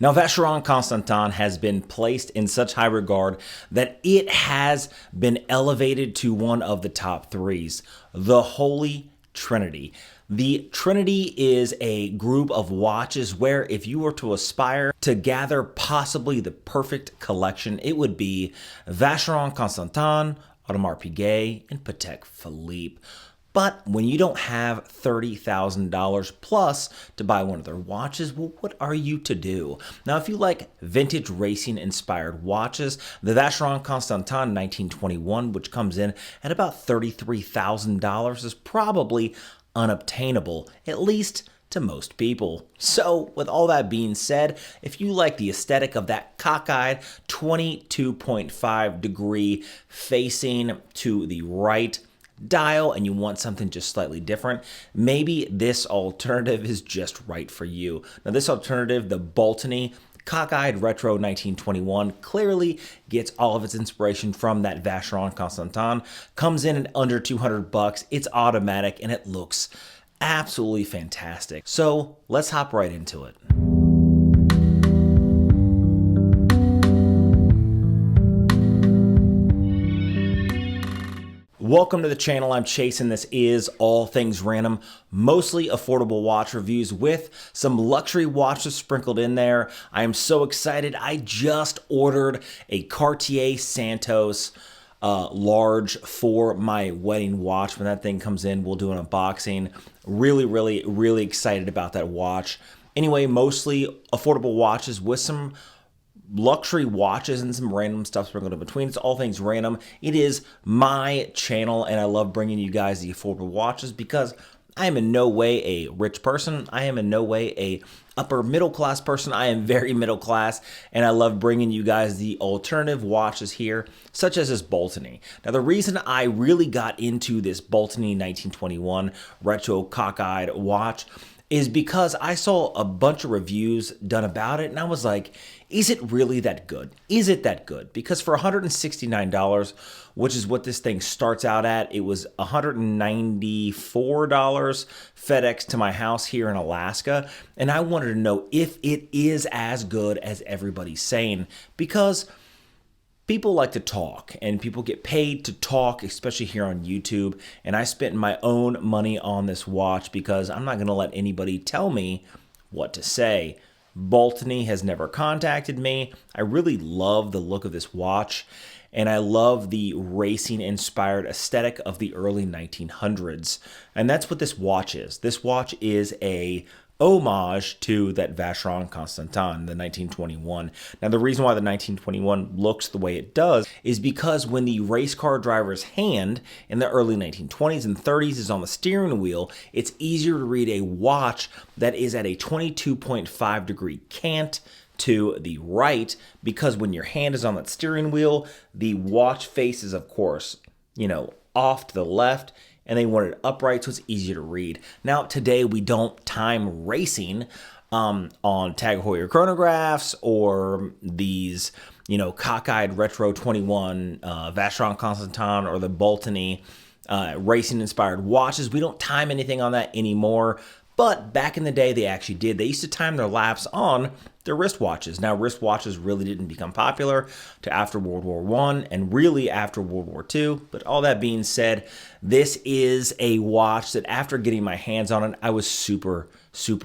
Now, Vacheron Constantin has been placed in such high regard that it has been elevated to one of the top threes, the Holy Trinity. The Trinity is a group of watches where if you were to aspire to gather possibly the perfect collection, it would be Vacheron Constantin, Audemars Piguet, and Patek Philippe. But when you don't have $30,000 plus to buy one of their watches, well, what are you to do? Now, if you like vintage racing inspired watches, the Vacheron Constantin 1921, which comes in at about $33,000, is probably unobtainable, at least to most people. So, with all that being said, if you like the aesthetic of that cockeyed 22.5 degree facing to the right dial and you want something just slightly different, maybe this alternative is just right for you. Now, this alternative, the Baltany cockeyed retro 1921, clearly gets all of its inspiration from that Vacheron Constantin, comes in at under 200 bucks. It's automatic and it looks absolutely fantastic. So let's hop right into it. Welcome to the channel. I'm Chase and this is All Things Random, mostly affordable watch reviews with some luxury watches sprinkled in there. I am so excited. I just ordered a Cartier Santos large for my wedding watch. When that thing comes in, we'll do an unboxing. Really excited about that watch. Anyway, mostly affordable watches with some luxury watches and some random stuff sprinkled in between. It's All Things Random. It is my channel and I love bringing you guys the affordable watches because I am in no way a rich person. I am in no way a upper middle class person. I am very middle class and I love bringing you guys the alternative watches here, such as this Baltany. Now, the reason I really got into this Baltany 1921 retro cockeyed watch is because I saw a bunch of reviews done about it and I was like, is it really that good? Is it that good? Because for $169, which is what this thing starts out at, it was $194 FedEx to my house here in Alaska. And I wanted to know if it is as good as everybody's saying, because people like to talk and people get paid to talk, especially here on YouTube. And I spent my own money on this watch because I'm not going to let anybody tell me what to say. Baltany has never contacted me. I really love the look of this watch and I love the racing inspired aesthetic of the early 1900s. And that's what this watch is. This watch is a homage to that Vacheron Constantin, the 1921. Now, the reason why the 1921 looks the way it does is because when the race car driver's hand in the early 1920s and 30s is on the steering wheel, it's easier to read a watch that is at a 22.5 degree cant to the right, because when your hand is on that steering wheel, the watch face is, of course, off to the left, and they want it upright so it's easier to read. Now, today we don't time racing on Tag Heuer chronographs or these, cockeyed retro 21 Vacheron Constantin or the Baltany racing inspired watches. We don't time anything on that anymore. But back in the day, they actually did. They used to time their laps on their wristwatches. Now, wristwatches really didn't become popular to after World War I and really after World War II. But all that being said, this is a watch that after getting my hands on it, I was super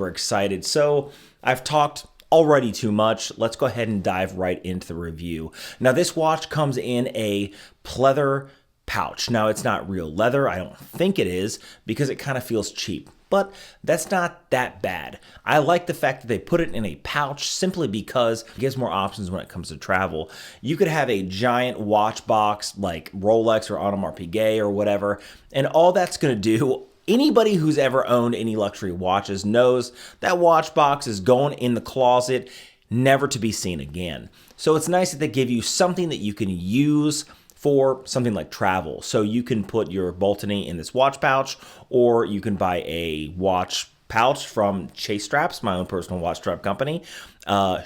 excited. So I've talked already too much. Let's go ahead and dive right into the review. Now, this watch comes in a pleather pouch. Now, it's not real leather. I don't think it is because it kind of feels cheap. But that's not that bad. I like the fact that they put it in a pouch simply because it gives more options when it comes to travel. You could have a giant watch box like Rolex or Audemars Piguet or whatever, and all that's going to do, anybody who's ever owned any luxury watches knows that watch box is going in the closet, never to be seen again. So it's nice that they give you something that you can use for something like travel. So you can put your Baltany in this watch pouch, or you can buy a watch pouch from Chase Straps, my own personal watch strap company,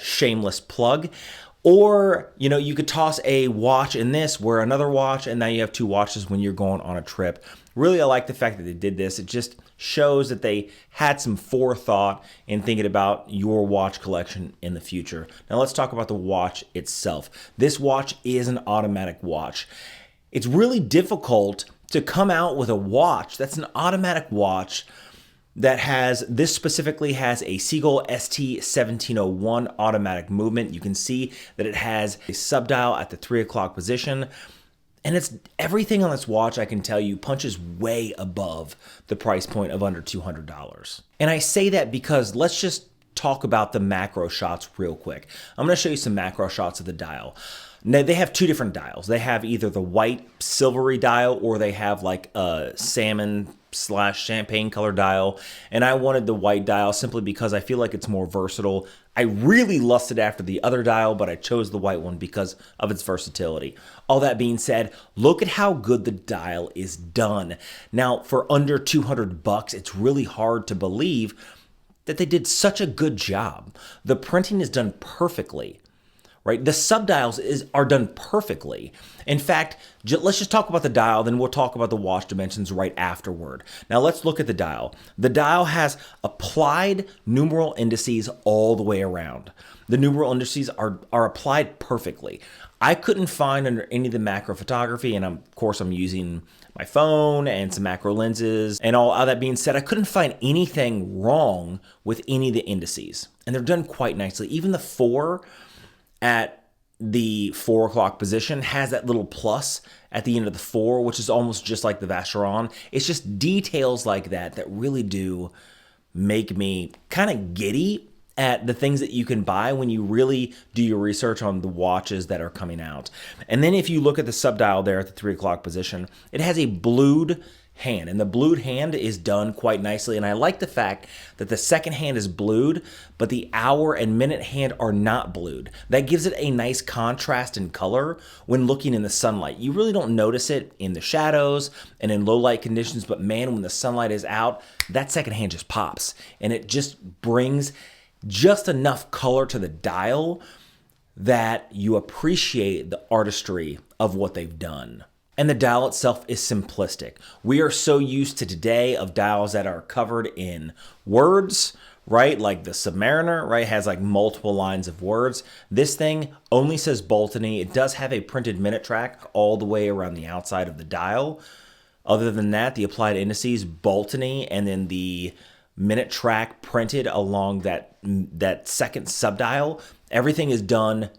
shameless plug. Or, you could toss a watch in this, wear another watch, and now you have two watches when you're going on a trip. Really, I like the fact that they did this. It just shows that they had some forethought in thinking about your watch collection in the future. Now let's talk about the watch itself. This watch is an automatic watch. It's really difficult to come out with a watch that's an automatic watch that this specifically has a SeaGull ST1701 automatic movement. You can see that it has a subdial at the 3 o'clock position. And it's everything on this watch, I can tell you, punches way above the price point of under $200. And I say that because let's just talk about the macro shots real quick. I'm going to show you some macro shots of the dial. Now, they have two different dials. They have either the white silvery dial or they have like a salmon / champagne color dial. And I wanted the white dial simply because I feel like it's more versatile. I really lusted after the other dial, but I chose the white one because of its versatility. All that being said, look at how good the dial is done. Now, for under $200, it's really hard to believe that they did such a good job. The printing is done perfectly. Right? The subdials are done perfectly. In fact, let's just talk about the dial, then we'll talk about the watch dimensions right afterward. Now let's look at the dial. The dial has applied numeral indices all the way around. The numeral indices are applied perfectly. I couldn't find under any of the macro photography, and of course I'm using my phone and some macro lenses, and all that being said, I couldn't find anything wrong with any of the indices. And they're done quite nicely. Even the 4 at the 4 o'clock position has that little plus at the end of the 4, which is almost just like the Vacheron. It's just details like that that really do make me kind of giddy at the things that you can buy when you really do your research on the watches that are coming out. And then if you look at the subdial there at the 3 o'clock position, it has a blued hand, and the blued hand is done quite nicely. And I like the fact that the second hand is blued, but the hour and minute hand are not blued. That gives it a nice contrast in color when looking in the sunlight. You really don't notice it in the shadows and in low light conditions, but man, when the sunlight is out, that second hand just pops, and it just brings just enough color to the dial that you appreciate the artistry of what they've done. And the dial itself is simplistic. We are so used to today of dials that are covered in words, right? Like the Submariner, right, has like multiple lines of words. This thing only says Baltany. It does have a printed minute track all the way around the outside of the dial. Other than that, the applied indices, Baltany, and then the minute track printed along that second subdial. Everything is done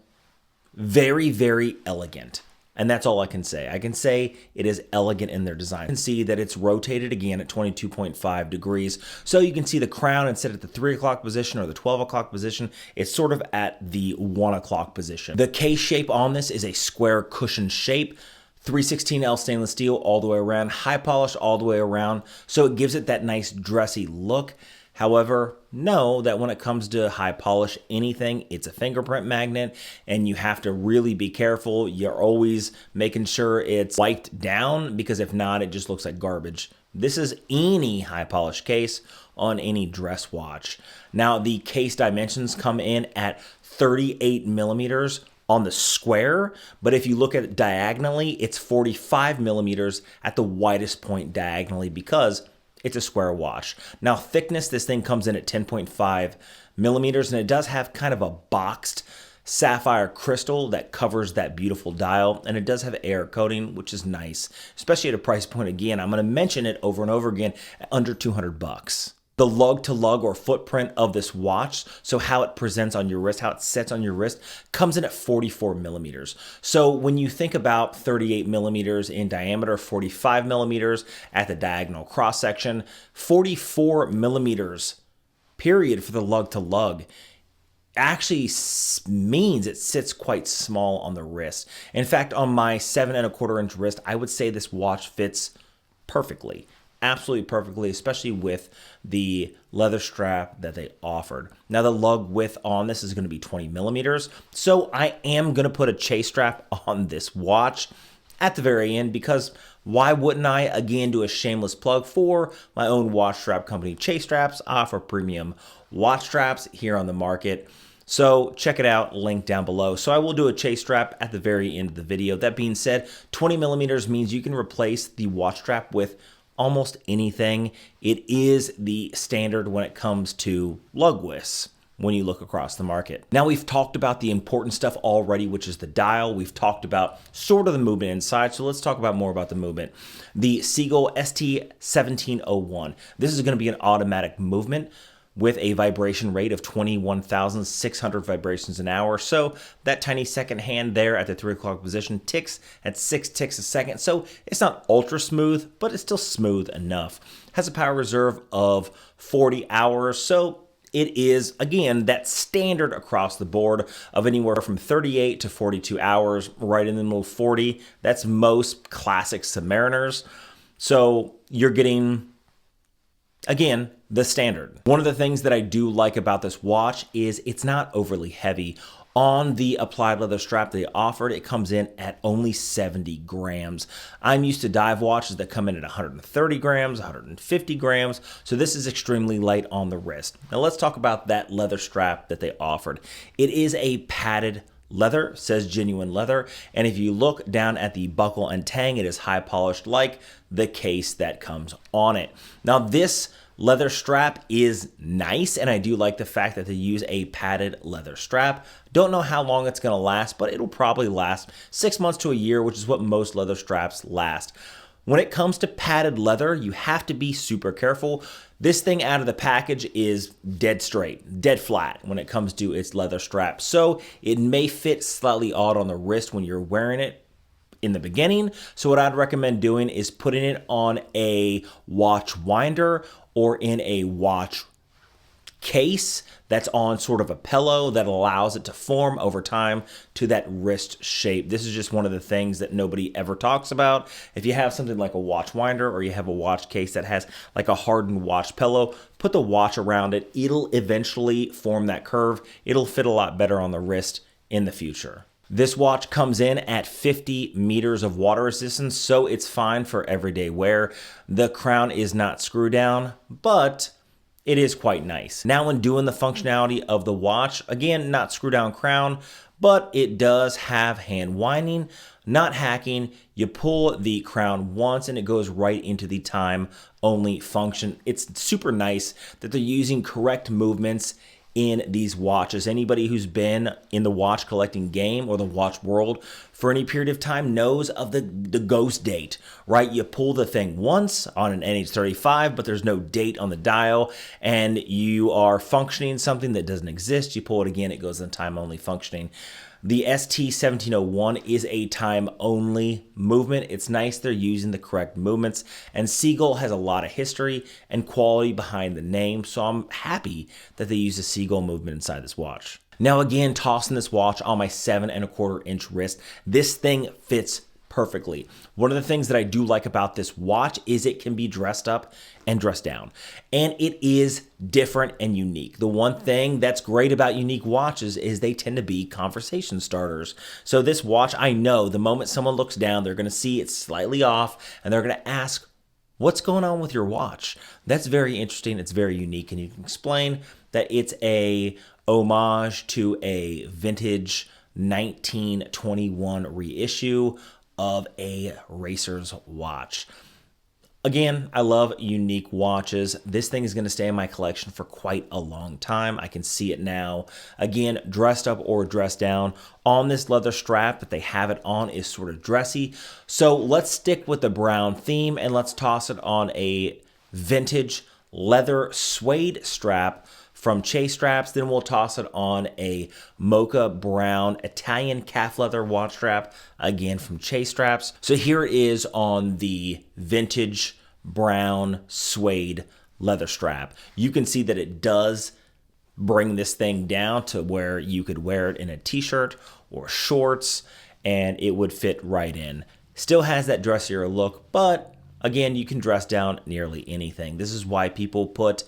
very, very elegant. And that's all I can say. I can say it is elegant in their design. You can see that it's rotated again at 22.5 degrees. So you can see the crown instead of the 3 o'clock position or the 12 o'clock position, it's sort of at the 1 o'clock position. The case shape on this is a square cushion shape. 316L stainless steel all the way around, high polish all the way around. So it gives it that nice dressy look. However, know that when it comes to high polish anything, it's a fingerprint magnet and you have to really be careful. You're always making sure it's wiped down because if not, it just looks like garbage. This is any high polish case on any dress watch. Now, the case dimensions come in at 38 millimeters on the square, but if you look at it diagonally, it's 45 millimeters at the widest point diagonally because it's a square watch. Now, thickness, this thing comes in at 10.5 millimeters, and it does have kind of a boxed sapphire crystal that covers that beautiful dial, and it does have air coating, which is nice, especially at a price point. Again, I'm going to mention it over and over again, at under $200. The lug-to-lug or footprint of this watch, so how it presents on your wrist, how it sets on your wrist, comes in at 44 millimeters. So when you think about 38 millimeters in diameter, 45 millimeters at the diagonal cross-section, 44 millimeters, period, for the lug-to-lug, actually means it sits quite small on the wrist. In fact, on my 7¼ inch wrist, I would say this watch fits perfectly. Absolutely perfectly, especially with the leather strap that they offered. Now, the lug width on this is going to be 20 millimeters. So I am going to put a chase strap on this watch at the very end because why wouldn't I? Again, do a shameless plug for my own watch strap company, Chase Straps. I offer premium watch straps here on the market. So check it out, link down below. So I will do a chase strap at the very end of the video. That being said, 20 millimeters means you can replace the watch strap with almost anything. It is the standard when it comes to lug widths when you look across the market. Now we've talked about the important stuff already, which is the dial. We've talked about sort of the movement inside, so let's talk about more about the movement. The SeaGull ST1701. This is going to be an automatic movement with a vibration rate of 21,600 vibrations an hour. So that tiny second hand there at the 3 o'clock position ticks at 6 ticks a second. So it's not ultra smooth, but it's still smooth enough. Has a power reserve of 40 hours. So it is, again, that standard across the board of anywhere from 38 to 42 hours, right in the middle of 40. That's most classic Submariners. So you're getting, again, the standard. One of the things that I do like about this watch is it's not overly heavy. On the applied leather strap they offered, it comes in at only 70 grams. I'm used to dive watches that come in at 130 grams, 150 grams, so this is extremely light on the wrist. Now let's talk about that leather strap that they offered. It is a padded leather, says genuine leather, and if you look down at the buckle and tang, it is high polished like the case that comes on it. Now this leather strap is nice, and I do like the fact that they use a padded leather strap. Don't know how long it's going to last, but it'll probably last 6 months to a year, which is what most leather straps last. When it comes to padded leather, you have to be super careful. This thing out of the package is dead straight, dead flat when it comes to its leather strap. So it may fit slightly odd on the wrist when you're wearing it in the beginning. So what I'd recommend doing is putting it on a watch winder or in a watch case that's on sort of a pillow that allows it to form over time to that wrist shape. This is just one of the things that nobody ever talks about. If you have something like a watch winder or you have a watch case that has like a hardened watch pillow, put the watch around it. It'll eventually form that curve. It'll fit a lot better on the wrist in the future. This watch comes in at 50 meters of water resistance, so it's fine for everyday wear. The crown is not screw down, but it is quite nice. Now when doing the functionality of the watch, again, not screw down crown, but it does have hand winding, not hacking. You pull the crown once and it goes right into the time only function. It's super nice that they're using correct movements in these watches. Anybody who's been in the watch collecting game or the watch world for any period of time knows of the ghost date, right? You pull the thing once on an NH35, but there's no date on the dial, and you are functioning something that doesn't exist. You pull it again, it goes in time only functioning. The ST1701 is a time-only movement. It's nice they're using the correct movements, and SeaGull has a lot of history and quality behind the name, so I'm happy that they use the SeaGull movement inside this watch. Now again, tossing this watch on my 7¼ inch wrist, this thing fits perfectly. One of the things that I do like about this watch is it can be dressed up and dressed down, and it is different and unique. The one thing that's great about unique watches is they tend to be conversation starters. So this watch, I know the moment someone looks down, they're going to see it's slightly off and they're going to ask, what's going on with your watch? That's very interesting. It's very unique, and you can explain that it's a homage to a vintage 1921 reissue of a racer's watch. Again, I love unique watches. This thing is going to stay in my collection for quite a long time. I can see it now. Again, dressed up or dressed down. On this leather strap that they have it on is sort of dressy. So let's stick with the brown theme and let's toss it on a vintage leather suede strap from Chase Straps. Then we'll toss it on a mocha brown Italian calf leather watch strap, again from Chase Straps. So here it is on the vintage brown suede leather strap. You can see that it does bring this thing down to where you could wear it in a t-shirt or shorts and it would fit right in. Still has that dressier look, but again, you can dress down nearly anything. This is why people put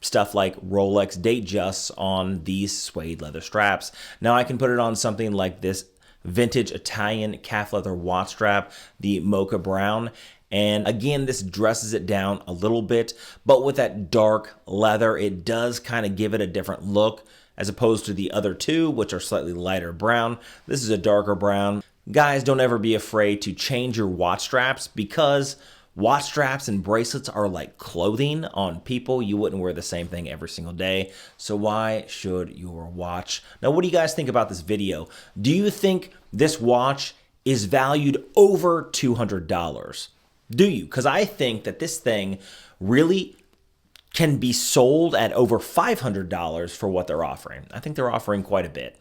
stuff like Rolex Datejusts on these suede leather straps. Now I can put it on something like this vintage Italian calf leather watch strap, the mocha brown. And again, this dresses it down a little bit, but with that dark leather, it does kind of give it a different look as opposed to the other two, which are slightly lighter brown. This is a darker brown. Guys, don't ever be afraid to change your watch straps because Watch straps and bracelets are like clothing on people. You wouldn't wear the same thing every single day. So why should your watch? Now, what do you guys think about this video? Do you think this watch is valued over $200? Do you? Because I think that this thing really can be sold at over $500 for what they're offering. I think they're offering quite a bit.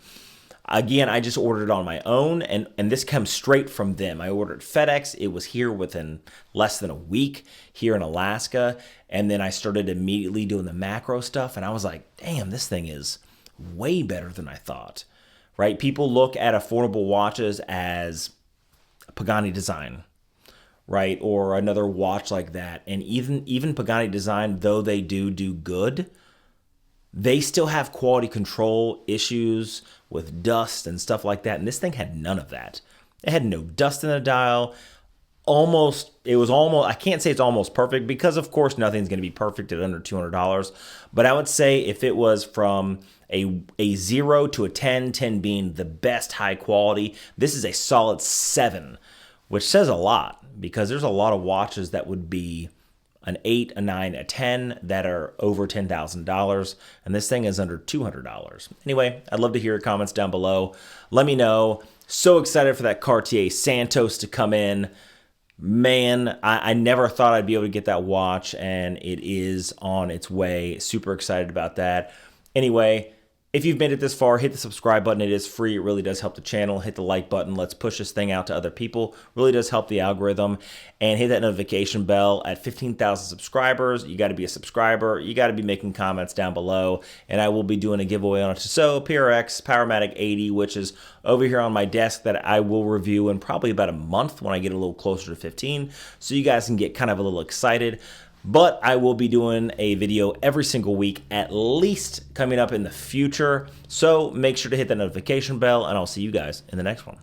Again, I just ordered it on my own, and this comes straight from them. I ordered FedEx. It was here within less than a week here in Alaska, and then I started immediately doing the macro stuff, and I was like, damn, this thing is way better than I thought, right? People look at affordable watches as Pagani design, right? Or another watch like that, and even Pagani design, though they do good, they still have quality control issues with dust and stuff like that. And this thing had none of that. It had no dust in the dial. I can't say it's almost perfect because of course nothing's going to be perfect at under $200. But I would say if it was from a 0 to a 10, 10 being the best high quality, this is a solid 7, which says a lot because there's a lot of watches that would be an 8, a 9, a 10 that are over $10,000, and this thing is under $200. Anyway, I'd love to hear your comments down below. Let me know. So excited for that Cartier Santos to come in. Man, I never thought I'd be able to get that watch, and it is on its way. Super excited about that. Anyway, if you've made it this far, hit the subscribe button. It is free. It really does help the channel. Hit the like button. Let's push this thing out to other people. Really does help the algorithm. And hit that notification bell. At 15,000 subscribers, you got to be a subscriber. You got to be making comments down below. And I will be doing a giveaway on a Tissot PRX Powermatic 80, which is over here on my desk that I will review in probably about a month when I get a little closer to 15. So you guys can get kind of a little excited. But I will be doing a video every single week, at least coming up in the future. So make sure to hit that notification bell, and I'll see you guys in the next one.